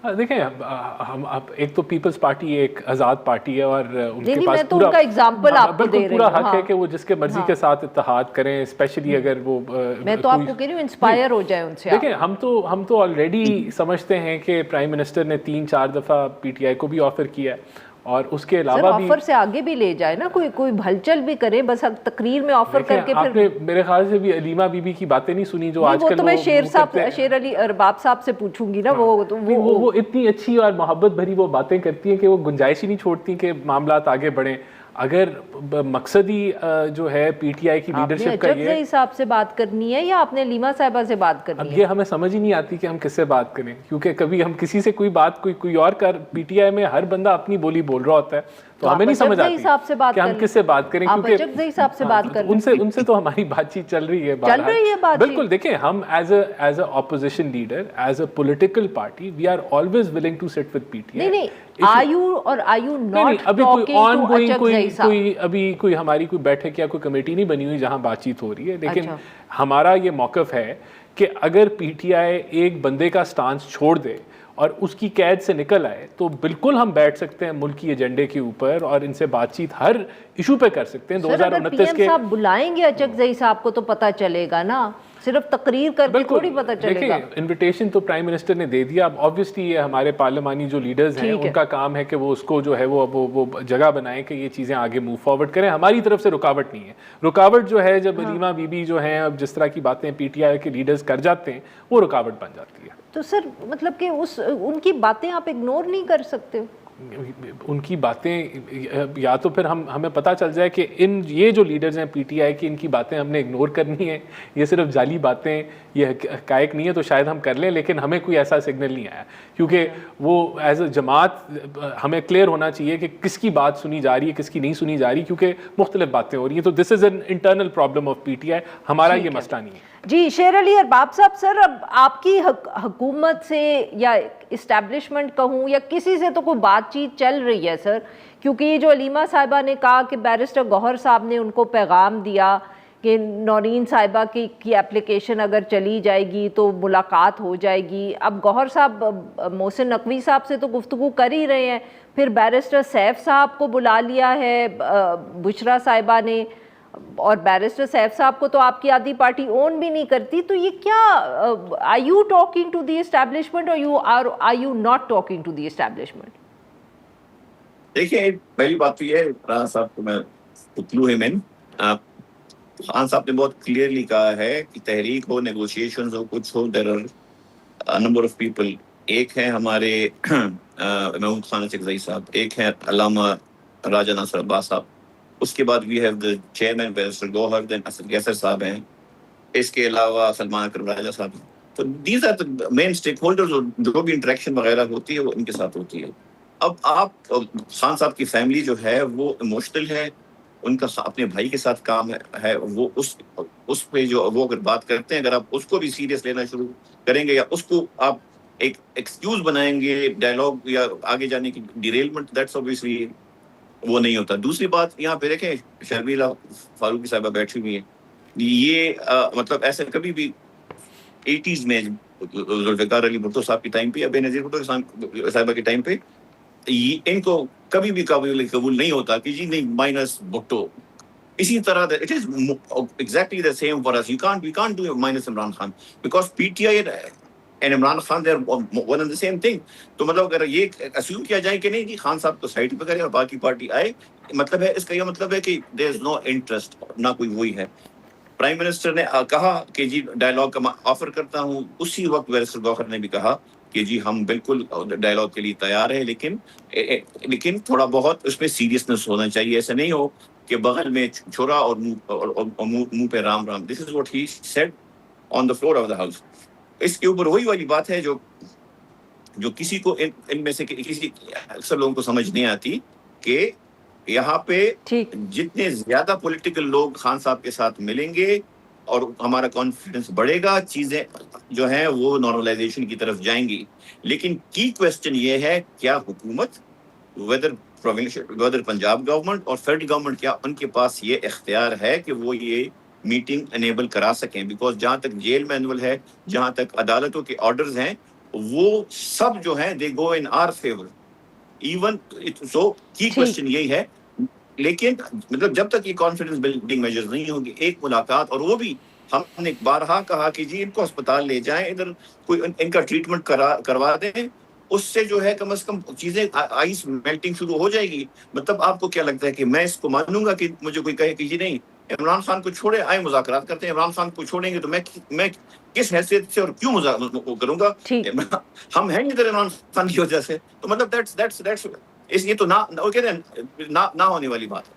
دیکھیں ہم اب ایک تو پیپلز پارٹی ایک آزاد پارٹی ہے اور ان کے پاس تو ان کا ایگزامپل آپ کو دے رہی ہوں، پورا حق ہے کہ وہ جس کے مرضی کے ساتھ اتحاد کریں، اسپیشلی اگر وہ میں تو آپ کو کہہ رہی ہوں انسپائر ہو جائے ان سے. دیکھیں ہم تو آلریڈی سمجھتے ہیں کہ پرائم منسٹر نے 3-4 دفعہ پی ٹی آئی کو بھی آفر کیا ہے اور اس کے علاوہ بھی آفر سے آگے بھی لے جائے نا، کوئی ہلچل بھی کرے، بس تقریر میں آفر کر کے. آپ نے میرے خیال سے بھی علیمہ بی بی کی باتیں نہیں سنی جو آج کل تو میں شیر علی ارباب صاحب سے پوچھوں گی نا. وہ اتنی اچھی اور محبت بھری وہ باتیں کرتی ہیں کہ وہ گنجائش ہی نہیں چھوڑتی کہ معاملات آگے بڑھیں. اگر مقصد ہی جو ہے پی ٹی آئی کی لیڈرشپ کا یہ اچک صاحب سے بات کرنی ہے یا آپ نے علیمہ صاحبہ سے بات کرنی ہے؟ اب یہ ہمیں سمجھ ہی نہیں آتی کہ ہم کس سے بات کریں، کیونکہ کبھی ہم کسی سے کوئی بات کوئی اور کر، پی ٹی آئی میں ہر بندہ اپنی بولی بول رہا ہوتا ہے تو ہمیں نہیں سمجھ آتی کہ ہم کس سے بات کریں، کیونکہ ان سے تو ہماری بات چیت چل رہی ہے. بالکل دیکھیں ہم as a opposition leader, as a political party, we are always willing to sit with PTI T آئی. ابھی ہماری کوئی بیٹھک یا کوئی کمیٹی نہیں بنی ہوئی جہاں بات چیت ہو رہی ہے، لیکن ہمارا یہ موقف ہے کہ اگر پی ٹی آئی ایک بندے کا سٹانس چھوڑ دے اور اس کی قید سے نکل آئے تو بالکل ہم بیٹھ سکتے ہیں ملکی ایجنڈے کے اوپر اور ان سے بات چیت ہر ایشو پہ کر سکتے ہیں. 2029 کے صاحب بلائیں گے اچکزئی صاحب کو تو پتہ چلے گا نا، صرف تقریر کر کے تھوڑی پتہ چلے گا. دیکھیں انویٹیشن تو پرائم منسٹر نے دے دیا، اب آبویسلی یہ ہمارے پارلیمانی جو لیڈرز ہیں ان کا کام ہے کہ وہ اس کو جو ہے وہ جگہ بنائیں کہ یہ چیزیں آگے موو فارورڈ کریں. ہماری طرف سے رکاوٹ نہیں ہے. رکاوٹ جو ہے جب علیمہ بی بی جو ہیں اب جس طرح کی باتیں پی ٹی آئی کے لیڈرز کر جاتے ہیں وہ رکاوٹ بن جاتی ہے. تو سر مطلب کہ ان کی باتیں آپ اگنور نہیں کر سکتے؟ ان کی باتیں یا تو پھر ہمیں پتہ چل جائے کہ یہ جو لیڈرز ہیں پی ٹی آئی کی، ان کی باتیں ہم نے اگنور کرنی ہے، یہ صرف جعلی باتیں، یہ حقائق نہیں ہے، تو شاید ہم کر لیں. لیکن ہمیں کوئی ایسا سگنل نہیں آیا، کیونکہ وہ ایز اے جماعت ہمیں کلیئر ہونا چاہیے کہ کس کی بات سنی جا رہی ہے، کس کی نہیں سنی جا رہی، کیونکہ مختلف باتیں ہو رہی ہیں. تو this is an internal problem of P T I, ہمارا یہ مسئلہ نہیں ہے. جی شیر علی ارباب صاحب، سر اب آپ کی حکومت سے یا اسٹیبلشمنٹ کہوں یا کسی سے تو کوئی بات چیت چل رہی ہے سر؟ کیونکہ یہ جو علیمہ صاحبہ نے کہا کہ بیرسٹر گوہر صاحب نے ان کو پیغام دیا کہ نورین صاحبہ کی اپلیکیشن اگر چلی جائے گی تو ملاقات ہو جائے گی. اب گوہر صاحب محسن نقوی صاحب سے تو گفتگو کر ہی رہے ہیں، پھر بیرسٹر سیف صاحب کو بلا لیا ہے بشرا صاحبہ نے، اور بیرسٹر سیف صاحب کو تو آپ کی آدھی پارٹی اون بھی نہیں کرتی. تو یہ کیا are you talking to the establishment or are you not talking to the establishment؟ دیکھیے پہلی بات تو یہ ہے، رانا صاحب کو میں پتلو ہے، خان صاحب نے بہت کلیئرلی کہا ہے کہ تحریک ہو، نیگوشیشنز ہو، کچھ ہو، there are number of people. ایک ہے ہمارے محمود خان اچکزئی صاحب، ایک ہے علامہ راجہ ناصر عباس صاحب، اس کے بعد we have the chairman barrister Gohar, then Asad Qaiser صاحب ہیں، اس کے علاوہ سلمان اکرم راجہ صاحب. تو these are the main stakeholders, جو بھی انٹریکشن وغیرہ ہوتی ہے وہ ان کے ساتھ ہوتی ہے. اب آپ خان صاحب کی فیملی جو ہے وہ ایموشنل ہے، ان کا اپنے بھائی کے ساتھ کام ہے، وہ اس پہ جو وہ اگر بات کرتے ہیں، اگر آپ اس کو بھی سیریس لینا شروع کریں گے یا اس کو آپ ایک ایکسکیوز بنائیں گے ڈائلاگ یا آگے جانے کی ڈیریلمنٹ، دیٹس obviously وہ نہیں ہوتا. دوسری بات یہاں پہ دیکھیں شرمیلا فاروقی صاحبہ بیٹھی ہوئی ہیں، یہ مطلب ایسے کبھی بھی 80s میں ذوالفقار علی بھٹو صاحب کے ٹائم پہ یا بے نظیر بھٹو صاحبہ کے ٹائم پہ ان کو کبھی بھی قبول نہیں ہوتا کہ جی نہیں مائنس بھٹو. اسی طرح it is exactly the same for us. We can't do minus Imran Khan because P T I and Imran Khan they are one and the same thing. تو مطلب اگر یہ اسیوم کیا جائے کہ نہیں جی خان صاحب تو سائڈ پہ کرے اور باقی پارٹی آئے، مطلب ہے اس کا یہ مطلب ہے کہ دیر از نو انٹرسٹ، نہ کوئی وہی ہے. پرائم منسٹر نے کہا کہ جی ڈائلاگ کا آفر کرتا ہوں، اسی وقت بیرسٹر گوہر نے بھی کہا کہ جی ہم بالکل ڈائلاگ کے لیے تیار ہیں، لیکن تھوڑا بہت اس میں سیریسنس ہونا چاہیے. ایسا نہیں ہو کہ بغل میں چھوڑا اور منہ پہ Ram Ram. This is what he said on the floor of the house. اس کے اوپر وہی والی بات ہے جو کسی کو ان میں سے کسی اکثر لوگوں کو سمجھ نہیں آتی کہ یہاں پہ جتنے زیادہ پولیٹیکل لوگ خان صاحب کے ساتھ ملیں گے اور ہمارا کانفیڈنس بڑھے گا، چیزیں جو ہیں وہ نارملائزیشن کی طرف جائیں گی. لیکن کی کوشچن یہ ہے کیا حکومت ویدر پنجاب گورنمنٹ اور فیڈرل گورنمنٹ کیا ان کے پاس یہ اختیار ہے کہ وہ یہ میٹنگ انیبل کرا سکیں؟ بیکاز جہاں تک جیل مینول ہے، جہاں تک عدالتوں کے آرڈرز ہیں، وہ سب جو ہیں دے گو ان آر فیور ایون. سو کی کوشچن یہی ہے, لیکن مطلب جب تک یہ کانفیڈنس بلڈنگ میجرز نہیں ہوں گے, ایک ملاقات, اور وہ بھی ہم نے بارہا کہا کہ جی ان کو اسپتال لے جائیں, ادھر کوئی ان کا ٹریٹمنٹ کروا دیں, اس سے جو ہے کم از کم چیزیں آئس میلٹنگ شروع ہو جائے گی. مطلب آپ کو کیا لگتا ہے کہ میں اس کو مانوں گا کہ مجھے کوئی کہے کہ جی نہیں عمران خان کو چھوڑے, آئے مذاکرات کرتے ہیں, عمران خان کو چھوڑیں گے تو میں کس حیثیت سے اور کیوں مذاکرات کروں گا؟ ہم ہیں ادھر عمران خان کی وجہ سے. تو مطلب یہ تو نہ ہونے والی بات ہے.